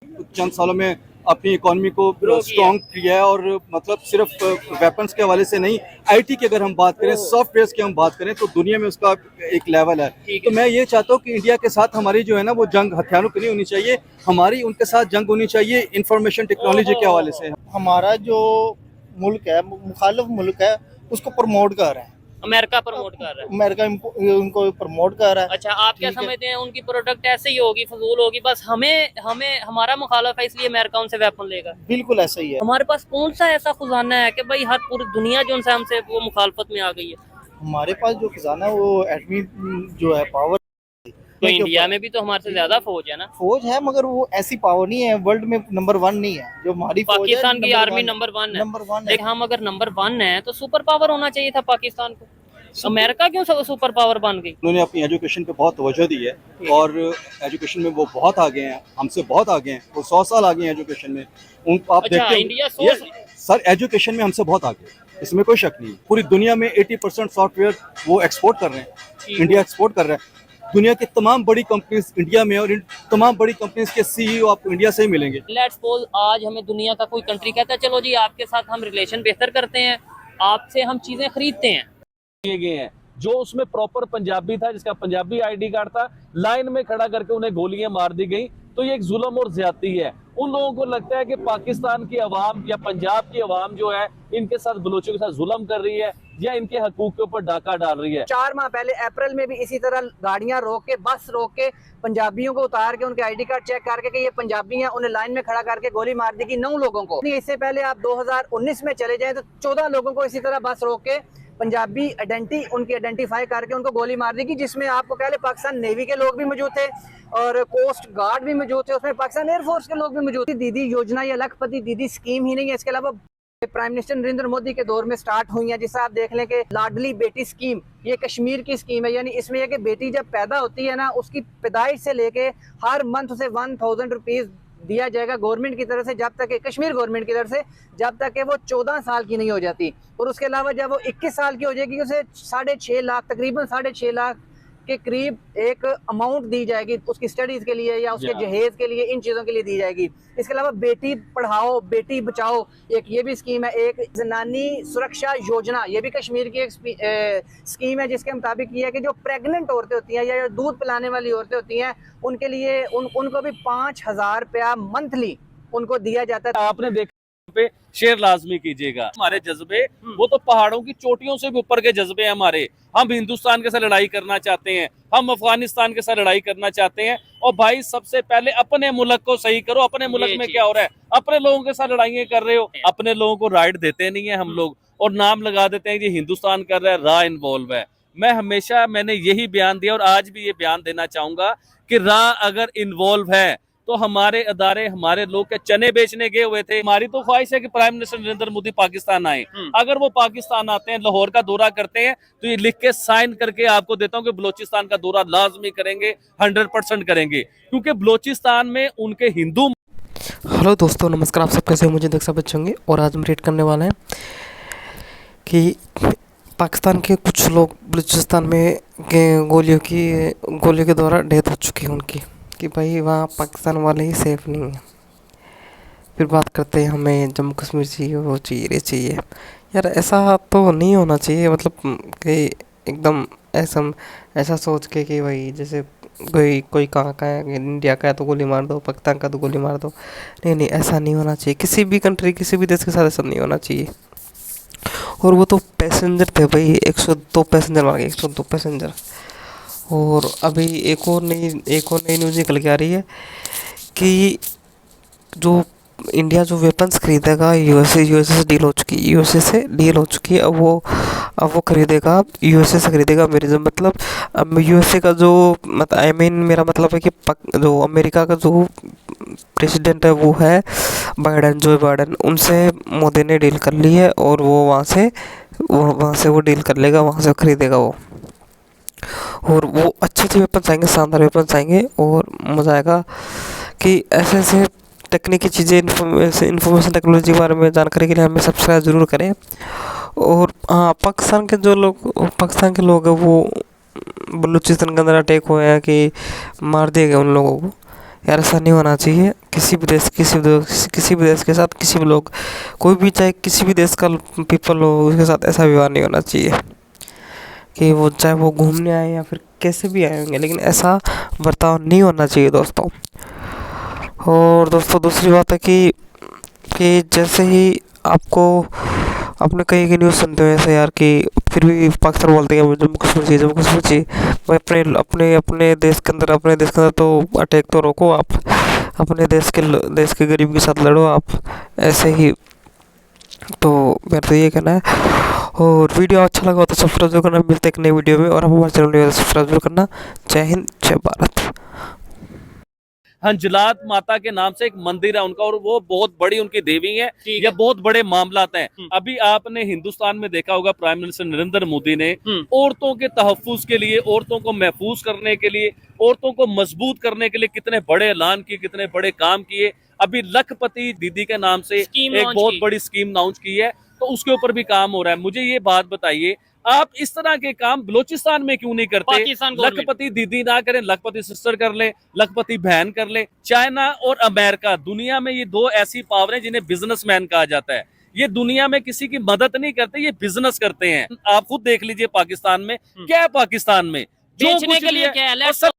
चंद सालों में अपनी इकोनॉमी को ग्रो किया। स्ट्रॉन्ग किया है। और मतलब सिर्फ वेपन्स के हवाले से नहीं, आईटी की अगर हम बात करें, सॉफ्टवेयर की हम बात करें, तो दुनिया में उसका एक लेवल है। ठीक तो है। मैं ये चाहता हूँ कि इंडिया के साथ हमारी जो है ना वो जंग हथियारों की नहीं होनी चाहिए, हमारी उनके साथ जंग होनी चाहिए इंफॉर्मेशन टेक्नोलॉजी के हवाले से। हमारा जो मुल्क है, मुखालिफ मुल्क है, उसको प्रमोट कर रहे हैं। अमेरिका प्रमोट कर रहा है। अमेरिका उनको प्रमोट कर रहा है। अच्छा, आप क्या ठीक है। समझते हैं उनकी प्रोडक्ट ऐसे ही होगी, फजूल होगी, बस हमें हमें हमारा मुखालफ है इसलिए अमेरिका उनसे वेपन लेगा? बिल्कुल ऐसा ही है। हमारे पास कौन सा ऐसा खजाना है कि भाई हर पूरी दुनिया जो उनसे हमसे वो मुखालफत में आ गई है? हमारे पास जो खजाना है वो एटमी जो है पावर तो इंडिया में भी तो हमारे से ज्यादा फौज है ना। फौज है, मगर वो ऐसी पावर नहीं है, वर्ल्ड में नंबर 1 नहीं है जो हमारी फौज है। पाकिस्तान की आर्मी नंबर 1 है। नंबर 1 है। लेकिन हम अगर नंबर 1 है तो सुपर पावर होना चाहिए था पाकिस्तान को। अमेरिका क्यों सुपर पावर बन गई? उन्होंने अपनी एजुकेशन पे बहुत तवज्जो दी है और एजुकेशन में वो बहुत आगे हैं, हमसे बहुत आगे हैं। वो 100 साल आगे हैं एजुकेशन में। उन आप अच्छा, देखते इंडिया सर एजुकेशन में हमसे बहुत आगे है, इसमें कोई शक नहीं है। पूरी दुनिया में 80% सॉफ्टवेयर वो एक्सपोर्ट कर रहे हैं, इंडिया एक्सपोर्ट कर रहा है। दुनिया की तमाम बड़ी कंपनीज इंडिया में, और इन तमाम बड़ी कंपनीज के सीईओ आपको इंडिया से ही मिलेंगे। लेट्स सपोज आज हमें दुनिया का कोई कंट्री कहता है चलो जी आपके साथ हम रिलेशन बेहतर करते हैं, आपसे हम चीजें खरीदते हैं। किए गए हैं। जो उसमें प्रॉपर पंजाबी था, जिसका पंजाबी आईडी कार्ड था, लाइन में खड़ा करके उन्हें गोलियां मार दी गई। तो ये एक जुल्म और ज्यादती है। उन लोगों को लगता है कि पाकिस्तान की अवाम या पंजाब की अवाम जो है इनके साथ बलोचों के साथ जुल्म कर रही है या इनके हकूक के ऊपर डाका डाल रही है। 4 माह पहले अप्रैल में भी इसी तरह गाड़ियां रोक के, बस रोक के, पंजाबियों को उतार के उनके आईडी कार्ड चेक करके कि ये पंजाबी हैं, उन्हें लाइन में खड़ा करके गोली मार दी गई 9 लोगों को। इससे पहले आप 2019 में चले जाएं तो 14 लोगों को इसी तरह बस रोक के पंजाबी उनकी आइडेंटिफाई करके उनको गोली मार दी गई, जिसमें आपको कह ले पाकिस्तान नेवी के लोग भी मौजूद थे और कोस्ट गार्ड भी मौजूद थे, उसमें पाकिस्तान एयरफोर्स के लोग भी मौजूद थे। दीदी योजना या लखपति दीदी स्कीम ही नहीं है, इसके अलावा प्राइम मिनिस्टर नरेंद्र मोदी के दौर में स्टार्ट हुई है, जिसे आप देख लें कि लाडली बेटी स्कीम, ये कश्मीर की स्कीम है। यानी इसमें यह कि बेटी जब पैदा होती है ना, उसकी पैदाइश से लेके हर मंथ उसे 1000 रुपीज दिया जाएगा गवर्नमेंट की तरफ से, जब तक कश्मीर गवर्नमेंट की तरफ से, जब तक कि वो 14 साल की नहीं हो जाती। और उसके अलावा जब वो 21 साल की हो जाएगी, उसे 6.5 लाख, तकरीबन 6.5 लाख के करीब एक अमाउंट दी जाएगी उसकी स्टडीज के लिए या उसके जहेज के लिए, इन चीज़ों के लिए दी जाएगी। इसके अलावा बेटी पढ़ाओ बेटी बचाओ, एक ये भी स्कीम है। एक जनानी सुरक्षा योजना, ये भी कश्मीर की एक स्कीम है, जिसके मुताबिक ये है कि जो प्रेग्नेंट औरतें होती हैं या दूध पिलाने वाली औरतें होती हैं, उनके लिए उनको भी 5000 रुपया मंथली उनको दिया जाता है। आपने देखा पे शेयर लाजमी कीजिएगा। हमारे जज्बे वो तो पहाड़ों की चोटियों से भी ऊपर के जज्बे हैं हमारे। हम हिंदुस्तान के साथ लड़ाई करना चाहते हैं, हम अफगानिस्तान के साथ लड़ाई करना चाहते हैं। और भाई सबसे पहले अपने मुल्क को सही करो। अपने मुल्क में क्या हो रहा है? अपने लोगों के साथ लड़ाइयाँ कर रहे हो। अपने लोगों को राइट देते नहीं है हम लोग, और नाम लगा देते हैं कि हिंदुस्तान कर रहा है, रा इन्वॉल्व है। मैंने यही बयान दिया और आज भी ये बयान देना चाहूंगा कि रा अगर इन्वॉल्व है तो हमारे अदारे, हमारे लोग के चने बेचने गए हुए थे। हमारी तो ख्वाहिश है कि प्राइम मिनिस्टर नरेंद्र मोदी पाकिस्तान आए। अगर वो पाकिस्तान आते हैं, लाहौर का दौरा करते हैं, तो ये लिख के साइन करके आपको देता हूं कि बलोचिस्तान का दौरा लाजमी करेंगे, 100% करेंगे, क्योंकि बलोचिस्तान में उनके हिंदू। हेलो दोस्तों, नमस्कार। आप सब कैसे हैं? मुझे देख सब अच्छे होंगे। और आज हम रेड करने वाले हैं कि पाकिस्तान के कुछ लोग बलूचिस्तान में गोलियों के द्वारा डेथ हो चुकी है उनकी, कि भाई वहाँ पाकिस्तान वाले ही सेफ नहीं है। फिर बात करते हैं हमें जम्मू कश्मीर चाहिए, वो चाहिए, ये चाहिए। यार ऐसा तो नहीं होना चाहिए, मतलब कि एकदम ऐसा सोच के कि भाई जैसे कोई कहाँ का है, इंडिया का है तो गोली मार दो, पाकिस्तान का तो गोली मार दो। नहीं, ऐसा नहीं होना चाहिए। किसी भी कंट्री, किसी भी देश के साथ ऐसा नहीं होना चाहिए। और वो तो पैसेंजर थे भाई, 102 पैसेंजर मार गए, 102 पैसेंजर। और अभी एक और नई न्यूज़ निकल के आ रही है कि जो इंडिया जो वेपन्स खरीदेगा यूएसए से डील हो चुकी है। अब वो खरीदेगा, यूएसए से खरीदेगा। मेरे मतलब यूएसए का जो मेरा मतलब है कि जो अमेरिका का जो प्रेसिडेंट है वो है जो बाइडन, उनसे मोदी ने डील कर ली है और वो वहाँ से वो डील कर लेगा, वहाँ से खरीदेगा वो। और वो अच्छे वेपन्स आएंगे, शानदार वेपन्स आएंगे और मज़ा आएगा। कि ऐसे तकनीकी चीज़ें, इन्फॉर्मेशन टेक्नोलॉजी के बारे में जानकारी के लिए हमें सब्सक्राइब ज़रूर करें। और हाँ, पाकिस्तान के लोग हैं वो बलूचिस्तान के अंदर अटैक हुए हैं कि मार दिए गए उन लोगों को। यार ऐसा नहीं होना चाहिए। किसी भी देश के साथ किसी भी लोग, कोई भी चाहे किसी भी देश का पीपल हो, उसके साथ ऐसा व्यवहार नहीं होना चाहिए कि वो चाहे वो घूमने आए या फिर कैसे भी आए होंगे, लेकिन ऐसा बर्ताव नहीं होना चाहिए दोस्तों। और दोस्तों दूसरी बात है कि जैसे ही आपको आपने कहीं की न्यूज़ सुनते हो ऐसे यार कि फिर भी पाकिस्तान बोलते हैं जम्मू कश्मीर चाहिए। भाई अपने देश के अंदर तो अटैक तो रोको आप, अपने देश के गरीब के साथ लड़ो आप, ऐसे ही। तो मेरा तो ये कहना है। और वीडियो अच्छा लगा तो सब्सक्राइब जरूर करना। मिलते एक नई वीडियो में, और आप हमारे चैनल को सब्सक्राइब जरूर करना। जय हिंद, जय भारत। हंजलात माता के नाम से एक मंदिर है उनका, और वो बहुत बड़ी उनकी देवी है। ये बहुत बड़े मामलात हैं। अभी आपने हिंदुस्तान में देखा होगा, प्राइम मिनिस्टर नरेंद्र मोदी ने औरतों के तहफ्फुज के लिए, औरतों को महफूज करने के लिए, औरतों को मजबूत करने के लिए कितने बड़े ऐलान किए, कितने बड़े काम किए। अभी लखपति दीदी के नाम से एक बहुत बड़ी स्कीम लॉन्च की है, तो उसके ऊपर भी काम हो रहा है। मुझे ये बात बताइए, आप इस तरह के काम बलोचिस्तान में क्यों नहीं करते? लखपति दीदी ना करें, लखपति सिस्टर कर ले, लखपति बहन कर ले। चाइना और अमेरिका, दुनिया में ये दो ऐसी पावर हैं जिन्हें बिजनेसमैन कहा जाता है। ये दुनिया में किसी की मदद नहीं करते, ये बिजनेस करते हैं। आप खुद देख लीजिए पाकिस्तान में क्या है, पाकिस्तान में जो बेचने कुछ के भी लिए है, क्या है, और सब